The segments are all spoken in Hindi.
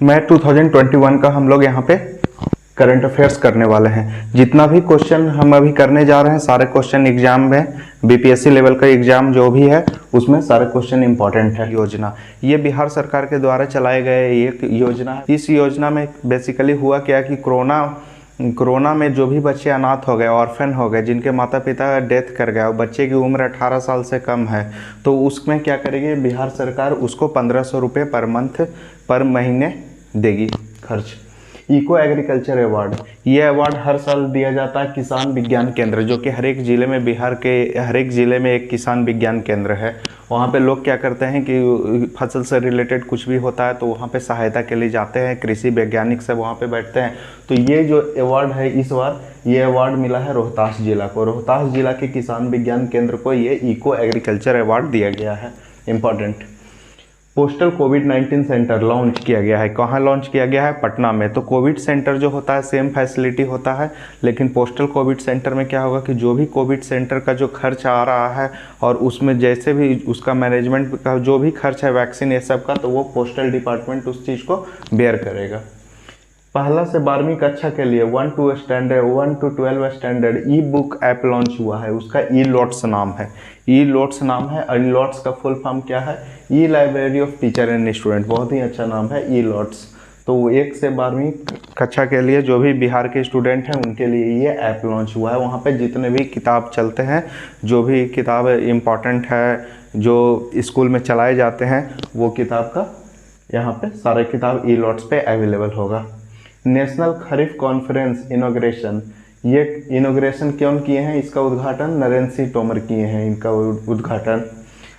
मैं 2021 का हम लोग यहाँ पे करंट अफेयर्स करने वाले हैं। जितना भी क्वेश्चन हम अभी करने जा रहे हैं सारे क्वेश्चन एग्जाम में, बीपीएससी लेवल का एग्जाम जो भी है उसमें सारे क्वेश्चन इंपॉर्टेंट है। योजना ये बिहार सरकार के द्वारा चलाए गए एक योजना है। इस योजना में बेसिकली हुआ क्या कि कोरोना में जो भी बच्चे अनाथ हो गए, ऑर्फन हो गए, जिनके माता पिता डेथ कर गया और बच्चे की उम्र 18 साल से कम है, तो उसमें क्या करेगी बिहार सरकार, उसको 1500 रुपये पर मंथ पर महीने देगी खर्च। इको एग्रीकल्चर अवार्ड, ये अवार्ड हर साल दिया जाता है किसान विज्ञान केंद्र, जो कि हर एक ज़िले में, बिहार के हर एक ज़िले में एक किसान विज्ञान केंद्र है। वहाँ पे लोग क्या करते हैं कि फसल से रिलेटेड कुछ भी होता है तो वहाँ पे सहायता के लिए जाते हैं, कृषि वैज्ञानिक सब वहाँ पे बैठते हैं। तो ये जो अवार्ड है इस बार ये अवार्ड मिला है रोहतास जिला को। रोहतास जिला के किसान विज्ञान केंद्र को ये इको एग्रीकल्चर अवार्ड दिया गया है। इम्पॉर्टेंट। पोस्टल कोविड-19 सेंटर लॉन्च किया गया है। कहाँ लॉन्च किया गया है? पटना में। तो कोविड सेंटर जो होता है सेम फैसिलिटी होता है, लेकिन पोस्टल कोविड सेंटर में क्या होगा कि जो भी कोविड सेंटर का जो खर्च आ रहा है और उसमें जैसे भी उसका मैनेजमेंट का जो भी खर्च है, वैक्सीन ये सब का, तो वो पोस्टल डिपार्टमेंट उस चीज़ को बेयर करेगा। पहला से 12वीं कक्षा के लिए 1 to 12 standard E book app launch हुआ है। उसका ई लोट्स नाम है। ई लोट्स नाम है और लोट्स का फुल फॉर्म क्या है? ई library of teacher and student. बहुत ही अच्छा नाम है ई लोट्स। तो 1 से 12वीं कक्षा के लिए जो भी बिहार के स्टूडेंट हैं उनके लिए ये ऐप लॉन्च हुआ है। वहाँ पे जितने भी किताब चलते हैं, जो भी किताब इम्पॉर्टेंट है जो स्कूल में चलाए जाते हैं, वो किताब का यहाँ पे सारे किताब ई लोट्स पे अवेलेबल होगा। नेशनल खरीफ कॉन्फ्रेंस इनॉग्रेशन, ये इनॉग्रेशन कौन किए हैं? इसका उद्घाटन नरेंद्र सिंह तोमर किए हैं इनका उद्घाटन।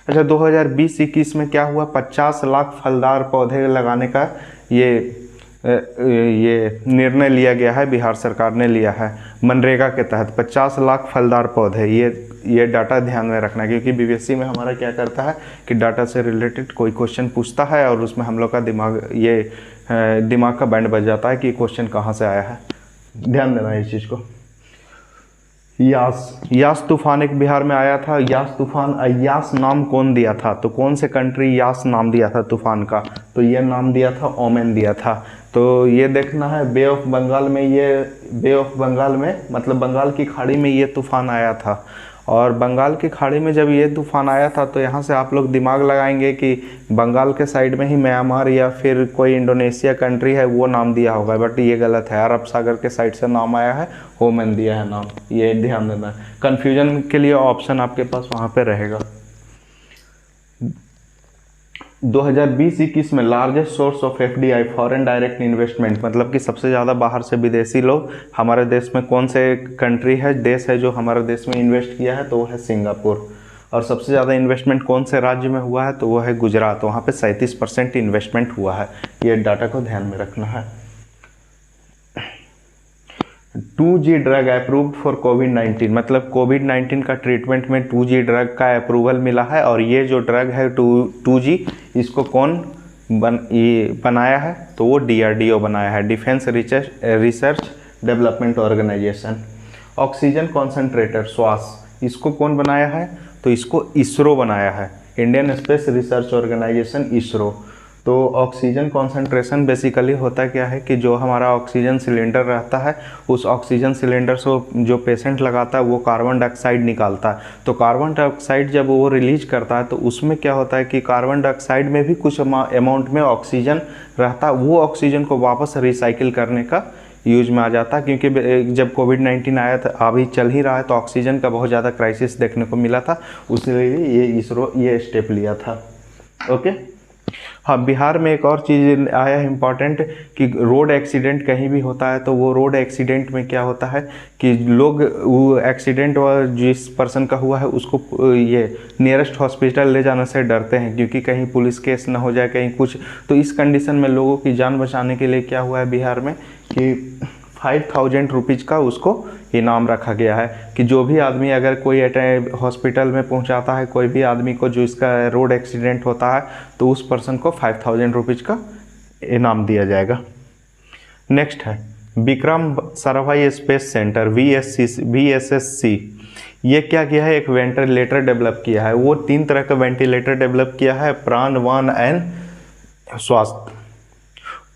अच्छा, 2020-21 में क्या हुआ? 50 लाख फलदार पौधे लगाने का ये निर्णय लिया गया है, बिहार सरकार ने लिया है मनरेगा के तहत। 50 लाख फलदार पौधे, ये डाटा ध्यान में रखना, क्योंकि बीपीएससी में हमारा क्या करता है कि डाटा से रिलेटेड कोई क्वेश्चन पूछता है और उसमें हम लोग का दिमाग का बैंड बज जाता है कि क्वेश्चन कहाँ से आया है। ध्यान देना इस चीज़ को। यास तूफान एक बिहार में आया था। यास तूफान, यास नाम कौन दिया था? तो कौन से कंट्री यास नाम दिया था तूफान का? तो ये नाम दिया था ओमान दिया था। तो ये देखना है बे ऑफ बंगाल में मतलब बंगाल की खाड़ी में ये तूफान आया था। और बंगाल की खाड़ी में जब ये तूफान आया था तो यहाँ से आप लोग दिमाग लगाएंगे कि बंगाल के साइड में ही म्यांमार या फिर कोई इंडोनेशिया कंट्री है वो नाम दिया होगा, बट ये गलत है। अरब सागर के साइड से नाम आया है, ओमान दिया है नाम, ये ध्यान देना है। कन्फ्यूजन के लिए ऑप्शन आपके पास वहाँ पे रहेगा। 2020-21 में largest source of FDI foreign direct investment, मतलब कि सबसे ज़्यादा बाहर से विदेशी लोग हमारे देश में कौन से कंट्री है, देश है जो हमारे देश में इन्वेस्ट किया है? तो वो है सिंगापुर। और सबसे ज़्यादा इन्वेस्टमेंट कौन से राज्य में हुआ है? तो वो है गुजरात। वहाँ पे 37% इन्वेस्टमेंट हुआ है। ये डाटा को ध्यान में रखना है। 2G ड्रग अप्रूव्ड फॉर कोविड-19, मतलब कोविड-19 का ट्रीटमेंट में 2G ड्रग का अप्रूवल मिला है। और ये जो ड्रग है 2G, इसको कौन बनाया है? तो वो DRDO बनाया है, defence research development organisation. Oxygen concentrator, श्वास, इसको कौन बनाया है? तो इसको इसरो बनाया है, Indian space research organisation, ISRO. तो ऑक्सीजन कॉन्सेंट्रेशन बेसिकली होता क्या है कि जो हमारा ऑक्सीजन सिलेंडर रहता है, उस ऑक्सीजन सिलेंडर से जो पेशेंट लगाता है वो कार्बन डाइऑक्साइड निकालता है। तो कार्बन डाइऑक्साइड जब वो रिलीज करता है तो उसमें क्या होता है कि कार्बन डाइऑक्साइड में भी कुछ अमाउंट में ऑक्सीजन रहता है। वो ऑक्सीजन को वापस रिसाइकिल करने का यूज में आ जाता है, क्योंकि जब कोविड-19 आया था, अभी चल ही रहा है, तो ऑक्सीजन का बहुत ज़्यादा क्राइसिस देखने को मिला था, उसलिए ये इसरो ये स्टेप लिया था। ओके। हाँ, बिहार में एक और चीज़ आया है इम्पॉर्टेंट कि रोड एक्सीडेंट कहीं भी होता है तो वो रोड एक्सीडेंट में क्या होता है कि लोग वो एक्सीडेंट जिस पर्सन का हुआ है उसको ये नियरेस्ट हॉस्पिटल ले जाने से डरते हैं, क्योंकि कहीं पुलिस केस ना हो जाए, कहीं कुछ। तो इस कंडीशन में लोगों की जान बचाने के लिए क्या हुआ है बिहार में कि 5000 रुपीज़ का उसको इनाम रखा गया है कि जो भी आदमी अगर कोई हॉस्पिटल में पहुंचाता है कोई भी आदमी को जो इसका रोड एक्सीडेंट होता है, तो उस पर्सन को 5000 रुपीज़ का इनाम दिया जाएगा। नेक्स्ट है Vikram Sarabhai space centre, VSSC। ये क्या किया है? एक वेंटिलेटर डेवलप किया है। वो 3 तरह का वेंटिलेटर डेवलप किया है, प्राण, वान एंड स्वास्थ्य।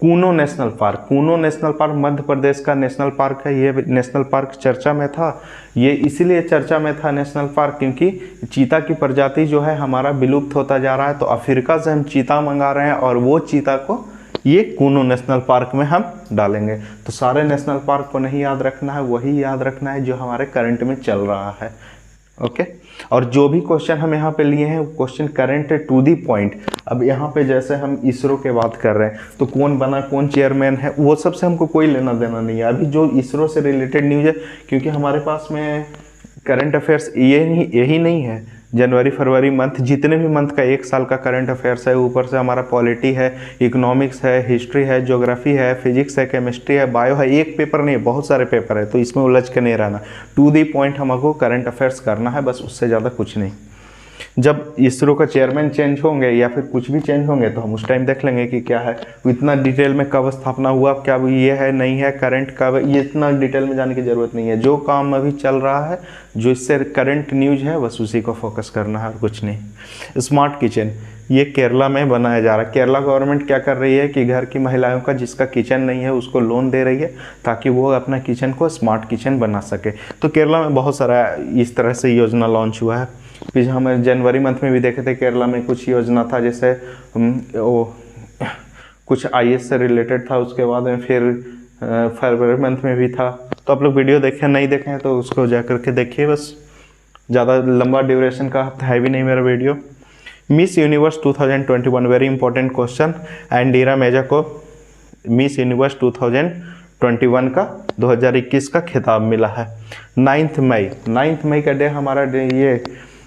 Kuno national park, Kuno national park Madhya Pradesh का नेशनल पार्क है। ये नेशनल पार्क चर्चा में था, ये इसीलिए चर्चा में था नेशनल पार्क क्योंकि चीता की प्रजाति जो है हमारा विलुप्त होता जा रहा है, तो अफ्रीका से हम चीता मंगा रहे हैं और वो चीता को ये कूनो नेशनल पार्क में हम डालेंगे। तो सारे नेशनल पार्क को नहीं याद रखना है, वही याद रखना है जो हमारे करंट में चल रहा है। ओके, और जो भी क्वेश्चन हम यहाँ पे लिए हैं वो question current to the point. अब यहाँ पे जैसे हम इसरो के बात कर रहे हैं तो कौन बना, कौन चेयरमैन है, वो सबसे हमको कोई लेना देना नहीं है। अभी जो इसरो से रिलेटेड न्यूज़ है, क्योंकि हमारे पास में करंट अफेयर्स यही नहीं है, जनवरी फरवरी मंथ जितने भी मंथ का एक साल का करंट अफेयर्स है, ऊपर से हमारा पॉलिटी है, इकोनॉमिक्स है, हिस्ट्री है, ज्योग्राफी है, फिजिक्स है, केमिस्ट्री है, बायो है। एक पेपर नहीं, बहुत सारे पेपर है, तो इसमें उलझ के नहीं रहना। टू दी पॉइंट हमको करंट अफेयर्स करना है, बस उससे ज़्यादा कुछ नहीं। जब इसरो का चेयरमैन चेंज होंगे या फिर कुछ भी चेंज होंगे तो हम उस टाइम देख लेंगे कि क्या है, इतना डिटेल में कब स्थापना हुआ, क्या ये है नहीं है, करंट कब, ये इतना डिटेल में जाने की ज़रूरत नहीं है। जो काम अभी चल रहा है, जो इससे करंट न्यूज है, बस उसी को फोकस करना है और कुछ नहीं। स्मार्ट किचन ये केरला में बनाया जा रहा है। केरला गवर्नमेंट क्या कर रही है कि घर की महिलाओं का जिसका किचन नहीं है उसको लोन दे रही है ताकि वो अपना किचन को स्मार्ट किचन बना सके। तो केरला में बहुत सारा इस तरह से योजना लॉन्च हुआ है। फिर हम जनवरी मंथ में भी देखे थे केरला में कुछ योजना था, जैसे वो कुछ आईएएस से रिलेटेड था, उसके बाद में फिर फरवरी मंथ में भी था। तो आप लोग वीडियो देखें, नहीं देखें तो उसको जा करके देखिए, बस ज़्यादा लंबा ड्यूरेशन का है भी नहीं मेरा video. Miss Universe 2021 very important question. Andrea Meza को मिस यूनिवर्स 2021 का 2021 का खिताब मिला है। 9 मई का डे हमारा डे, ये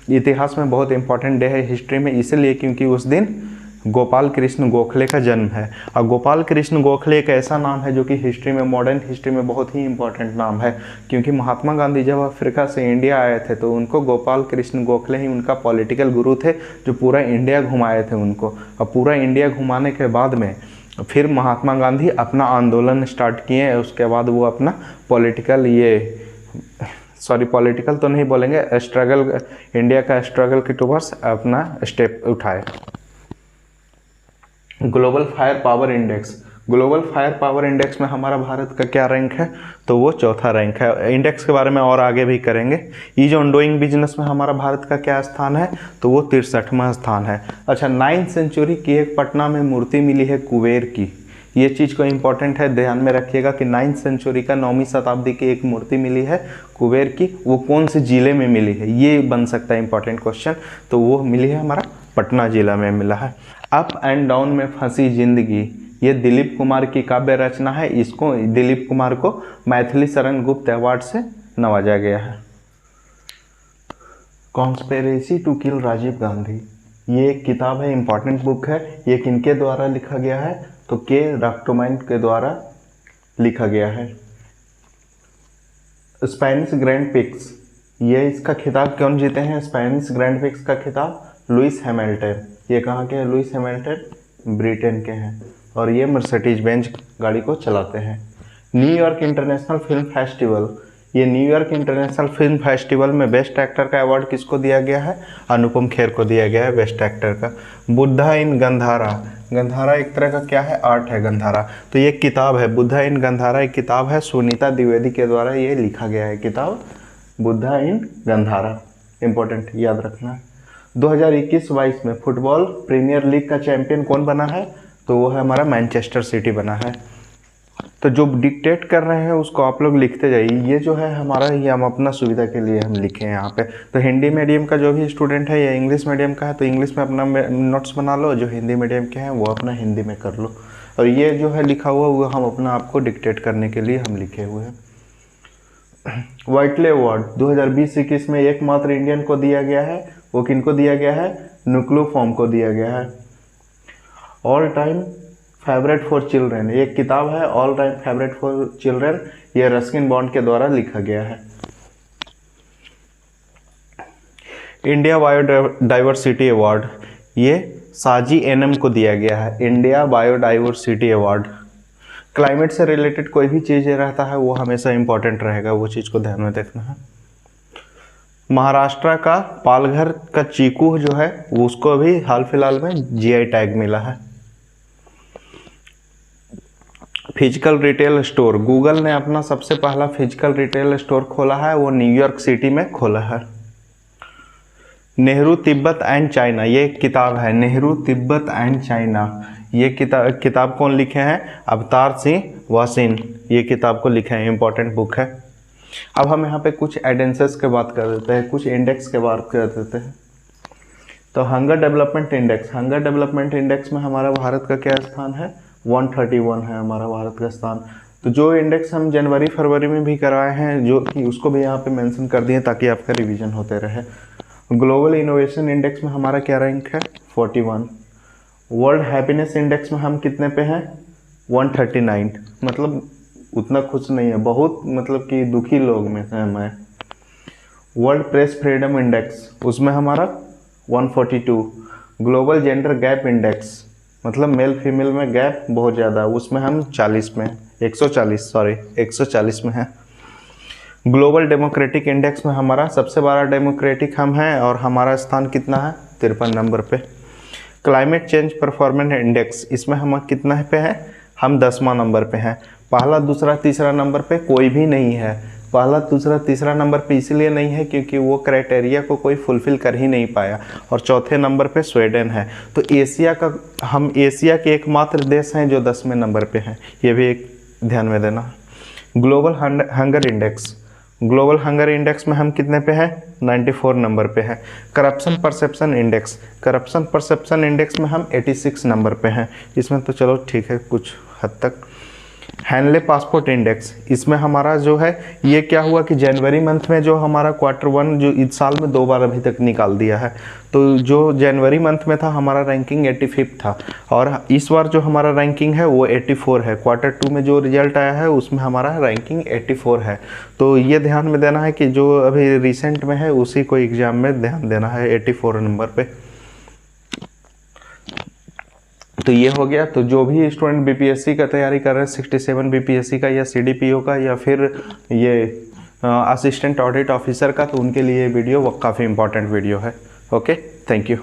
इतिहास में बहुत इंपॉर्टेंट डे है, हिस्ट्री में, इसलिए क्योंकि उस दिन गोपाल कृष्ण गोखले का जन्म है। और गोपाल कृष्ण गोखले एक ऐसा नाम है जो कि हिस्ट्री में, मॉडर्न हिस्ट्री में बहुत ही इंपॉर्टेंट नाम है, क्योंकि महात्मा गांधी जब अफ्रीका से इंडिया आए थे तो उनको गोपाल कृष्ण गोखले ही उनका पॉलिटिकल गुरु थे, जो पूरा इंडिया घुमाए थे उनको। और पूरा इंडिया घुमाने के बाद में फिर महात्मा गांधी अपना आंदोलन स्टार्ट किए। उसके बाद वो अपना पॉलिटिकल तो नहीं बोलेंगे, स्ट्रगल, इंडिया का स्ट्रगल के टुवर्ड्स अपना स्टेप उठाए। ग्लोबल फायर पावर इंडेक्स में हमारा भारत का क्या रैंक है, तो वो चौथा रैंक है। इंडेक्स के बारे में और आगे भी करेंगे। ईज ऑन डूइंग बिजनेस में हमारा भारत का क्या स्थान है, तो वो 63वां स्थान है। अच्छा, 9वीं सेंचुरी की एक पटना में मूर्ति मिली है कुबेर की। ये चीज़ को इम्पोर्टेंट है, ध्यान में रखिएगा कि 9वीं सेंचुरी का 9वीं शताब्दी की एक मूर्ति मिली है कुबेर की। वो कौन से जिले में मिली है, ये बन सकता है इंपॉर्टेंट क्वेश्चन। तो वो मिली है हमारा पटना जिला में मिला है। अप एंड डाउन में फंसी जिंदगी, ये दिलीप कुमार की काव्य रचना है। इसको दिलीप कुमार को मैथिली शरण गुप्त अवार्ड से नवाजा गया है। Conspiracy to kill Rajiv Gandhi, ये एक किताब है, इंपॉर्टेंट बुक है। ये किनके द्वारा लिखा गया है, तो के रॉक्टोमैन के द्वारा लिखा गया है। स्पेनिश ग्रैंड पिक्स, ये इसका खिताब कौन जीते हैं, स्पेनिश ग्रैंड पिक्स का खिताब लुइस हैमिल्टन। ये कहाँ के हैं, लुइस हैमिल्टन ब्रिटेन के हैं, और ये मर्सिडीज बेंज गाड़ी को चलाते हैं। न्यूयॉर्क इंटरनेशनल फिल्म फेस्टिवल, ये न्यूयॉर्क इंटरनेशनल फिल्म फेस्टिवल में बेस्ट एक्टर का अवार्ड किसको दिया गया है, अनुपम खेर को दिया गया है बेस्ट एक्टर का। बुद्धा इन गंधारा, गंधारा एक तरह का क्या है, आर्ट है गंधारा। तो ये किताब है बुद्धा इन गंधारा, एक किताब है, सुनीता द्विवेदी के द्वारा ये लिखा गया है किताब बुद्धा इन गंधारा। इंपॉर्टेंट, याद रखना। 2021-22 में फुटबॉल प्रीमियर लीग का चैंपियन कौन बना है, तो वो है हमारा मैनचेस्टर सिटी बना है। तो जो डिक्टेट कर रहे हैं उसको आप लोग लिखते जाइए। ये जो है हमारा, ये हम अपना सुविधा के लिए हम लिखे हैं यहाँ पे। तो हिंदी मीडियम का जो भी स्टूडेंट है या इंग्लिश मीडियम का है तो इंग्लिश में अपना नोट्स बना लो, जो हिंदी मीडियम के हैं वो अपना हिंदी में कर लो। और ये जो है लिखा हुआ वो हम अपना आपको डिक्टेट करने के लिए हम लिखे हुए हैं। व्हाइटले अवार्ड 2020-21 में एकमात्र इंडियन को दिया गया है, वो किनको दिया गया है, नुक्लोफॉर्म को दिया गया है। All time favourite for children, एक किताब है all time favourite for children, ये रस्किन बॉन्ड के द्वारा लिखा गया है। इंडिया बायोडाइवर्सिटी अवार्ड, ये साजी एनएम को दिया गया है, इंडिया बायोडाइवर्सिटी अवार्ड। क्लाइमेट से रिलेटेड कोई भी चीज़ रहता है वो हमेशा इंपॉर्टेंट रहेगा, वो चीज़ को ध्यान में देखना है। महाराष्ट्र का पालघर का चीकू जो है उसको भी हाल फिलहाल में जीआई टैग मिला है। फिजिकल रिटेल स्टोर, गूगल ने अपना सबसे पहला फिजिकल रिटेल स्टोर खोला है, वो न्यूयॉर्क सिटी में खोला है। नेहरू तिब्बत एंड चाइना, ये किताब है नेहरू तिब्बत एंड चाइना। ये किताब कौन लिखे हैं? अवतार सिंह वासिन, ये किताब को लिखे हैं, इंपॉर्टेंट बुक है। अब हम यहाँ पे कुछ एडेंसेस के बात कर देते हैं, कुछ इंडेक्स के बात कर देते हैं। तो hunger development index, hunger development index में हमारा भारत का क्या स्थान है? 131 है हमारा भारत का स्थान। तो जो इंडेक्स हम जनवरी फरवरी में भी कराए हैं, जो कि उसको भी यहाँ पे मेंशन कर दिए ताकि आपका रिवीजन होते रहे। ग्लोबल इनोवेशन इंडेक्स में हमारा क्या रैंक है? 41। वर्ल्ड हैप्पीनेस इंडेक्स में हम कितने पे हैं? 139, मतलब उतना खुश नहीं है, बहुत मतलब कि दुखी लोग में है मैं। वर्ल्ड प्रेस फ्रीडम इंडेक्स, उसमें हमारा 142। ग्लोबल जेंडर गैप इंडेक्स, मतलब मेल फीमेल में गैप बहुत ज़्यादा, उसमें हम 40 में 140 में है। ग्लोबल डेमोक्रेटिक इंडेक्स में हमारा सबसे बड़ा डेमोक्रेटिक हम हैं और हमारा स्थान कितना है? 53 नंबर पे। क्लाइमेट चेंज परफॉर्मेंस इंडेक्स, इसमें हम कितना पे हैं? हम 10वां नंबर पे हैं। पहला दूसरा तीसरा नंबर पे कोई भी नहीं है। पहला दूसरा तीसरा नंबर पे इसलिए नहीं है क्योंकि वो क्राइटेरिया को कोई फुलफिल कर ही नहीं पाया, और चौथे नंबर पे स्वीडन है। तो हम एशिया के एकमात्र देश हैं जो 10वें नंबर पे हैं, ये भी एक ध्यान में देना। Global hunger index, global hunger index में हम कितने पे हैं? 94 नंबर पे है। Corruption perception index, corruption perception index में हम 86 नंबर पे हैं, इसमें तो चलो ठीक है कुछ हद तक। हैनले पासपोर्ट इंडेक्स, इसमें हमारा जो है ये क्या हुआ कि जनवरी मंथ में जो हमारा Q1 जो इस साल में 2 बार अभी तक निकाल दिया है, तो जो जनवरी मंथ में था हमारा रैंकिंग 85 था, और इस बार जो हमारा रैंकिंग है वो 84 है। Q2 में जो रिजल्ट आया है उसमें हमारा रैंकिंग 84 है। तो ये ध्यान में देना है कि जो अभी रिसेंट में है उसी को एग्जाम में ध्यान देना है 84 नंबर पे। तो ये हो गया। तो जो भी स्टूडेंट बीपीएससी का तैयारी कर रहे हैं, 67 बीपीएससी का या सीडीपीओ का या फिर ये असिस्टेंट ऑडिट ऑफिसर का, तो उनके लिए वीडियो वो काफ़ी इंपॉर्टेंट वीडियो है। Okay, thank you.